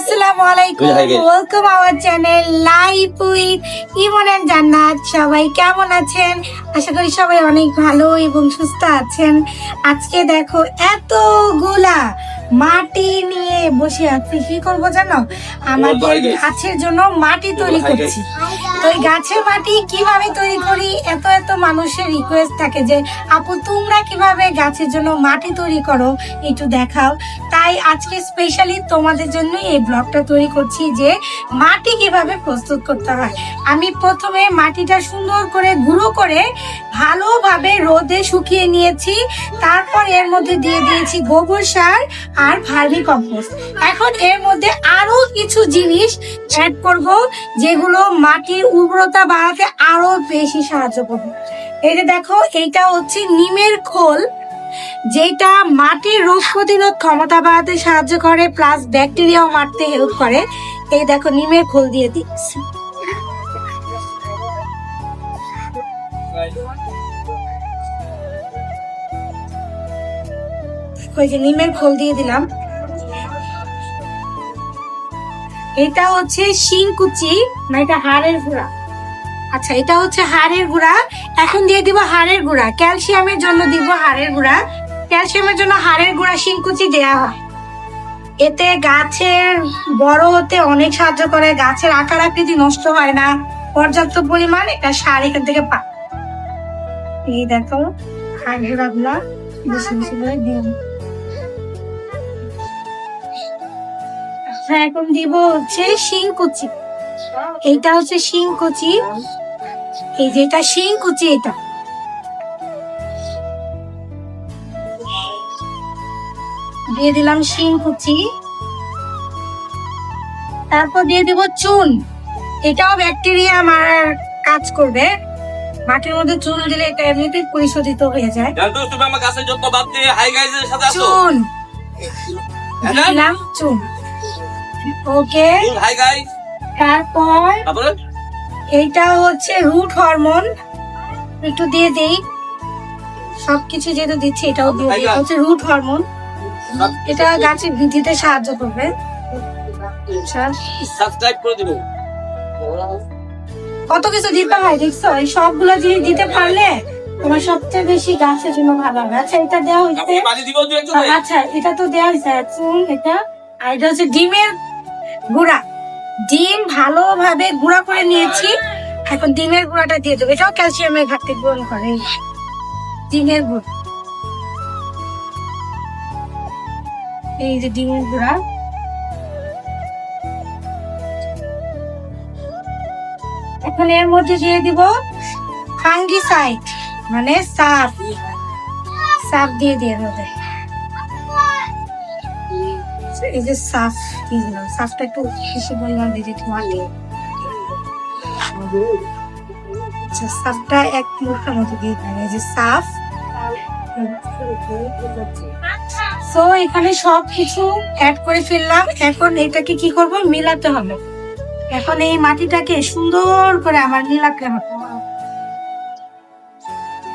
আসসালামু আলাইকুম, welcome our channel life with Emon and Jannat. সবাই কেমন আছেন? আশা করি সবাই অনেক ভালো এবং সুস্থ আছেন। আজকে দেখো এতগুলা মাটি নিয়ে বসে আছি। কি করবো জানো? আমাদের গাছের জন্য মাটি তৈরি করছি। তো এই গাছের মাটি কিভাবে তৈরি করি, এত এত মানুষের রিকোয়েস্ট থাকে যে আপু তোমরা কিভাবে গাছের জন্য মাটি তৈরি করো একটু দেখাও। তাই আজকে স্পেশালি তোমাদের জন্য এই ব্লগটা তৈরি করছি যে মাটি কিভাবে প্রস্তুত করতে হয়। আমি প্রথমে মাটিটা সুন্দর করে গুঁড়ো করে ভালোভাবে রোদে শুকিয়ে নিয়েছি। তারপর এর মধ্যে দিয়ে দিয়েছি গোবর সার আর ভার্মি কম্পোস্ট। এখন এর মধ্যে আরো কিছু জিনিস অ্যাড করব যেগুলো মাটির উর্বরতা বাড়াতে আরো বেশি সাহায্য করবে। এই যে দেখো, এইটা হচ্ছে নিমের খোল, যেটা মাটির রোগ প্রতিরোধ ক্ষমতা বাড়াতে সাহায্য করে, প্লাস ব্যাকটেরিয়াও মারতে হেল্প করে। এই দেখো নিমের খোল দিয়ে দিচ্ছি। ওই যে নিমের খোল দিয়ে দিলাম। এটা হচ্ছে শিংকুচি, না এটা হাড়ের গুঁড়া। আচ্ছা, এটা হচ্ছে হাড়ের গুঁড়া। এখন দিয়ে দিব হাড়ের গুঁড়া। ক্যালসিয়ামের জন্য দিব হাড়ের গুঁড়া। ক্যালসিয়ামের জন্য হাড়ের গুঁড়া শিংকুচি দেয়া হয়। এতে গাছের বড় হতে অনেক সাহায্য করে, গাছের আকার আকৃতি নষ্ট হয় না, পর্যাপ্ত পরিমাণ এটা সার এখান থেকে পায়। এই দেখো হাড়ের গুঁড়া গুলা বেশি বেশি করে দিন। এখন দিব হচ্ছে শিংকুচি। এইটা হচ্ছে শিংকুচি, এই যে এটা শিংকুচি। এটা দিয়ে দিলাম শিংকুচি। তারপর দিয়ে দিব চুন। এটাও ব্যাকটেরিয়া মারার কাজ করবে। মাটির মধ্যে চুন দিলে এটা এমনিতে পরিশোধিত হয়ে যায়। চুন দিলাম, চুন। ওকে, তারপর এইটা হচ্ছে রুট হরমোন, একটু দিয়ে দেই। সবকিছু যেহেতু দিচ্ছি এটাও দিয়ে দিই। এটা হচ্ছে রুট হরমোন, এটা গাছের বৃদ্ধিতে সাহায্য করবে। কত কিছু দিতে হয় দেখছো? এই সবগুলো জিনিস দিতে পারলে তোমার সবচেয়ে বেশি গাছের জন্য ভালো হবে। আচ্ছা, এটা দেওয়া হয়েছে। আচ্ছা, এটা তো দেওয়া হয়েছে চুন, এটা। আর এটা হচ্ছে ডিমের গুঁড়া। ডিম ভালোভাবে গুঁড়া করে নিয়েছি। এখন ডিমের গুঁড়াটা দিয়ে দেবো। এটাও ক্যালসিয়ামের ঘাটতি পূরণ করে। ডিমের গুঁড়া, এই যে ডিমের গুঁড়া। এখন এর মধ্যে দিয়ে দিব ফাঙ্গিসাইড, মানে সাফ। সাফ দিয়ে দিয়ে দেবে। এই যে সাফ দিয়ে দিলাম। সাফটা একটু বেশি পরিমাণ দিয়ে দিতে মাটি। আচ্ছা, সাফটা 1 মুঠের মতো দিয়ে দিলাম। এই যে সাফ। সো এখানে সবকিছু অ্যাড করে ফেললাম। এখন এটাকে কি করব? মিলাতে হবে। এখন এই মাটিটাকে সুন্দর করে আমার মিলাতে হবে।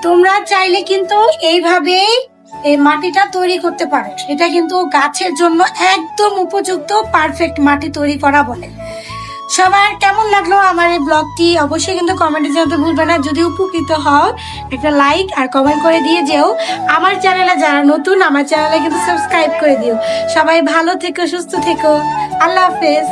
তোমরা চাইলে কিন্তু এইভাবে এই মাটিটা তৈরি করতে পারো। এটা কিন্তু গাছের জন্য একদম উপযুক্ত পারফেক্ট মাটি তৈরি করা বলে। সবার কেমন লাগলো আমার এই ব্লগটি অবশ্যই কিন্তু কমেন্টে জানাতে ভুলবে না। যদি উপকৃত হও একটা লাইক আর কমেন্ট করে দিয়ে যেও। আমার চ্যানেলে যারা নতুন, আমার চ্যানেলে কিন্তু সাবস্ক্রাইব করে দিও। সবাই ভালো থেকো, সুস্থ থেকো। আল্লাহ হাফেজ।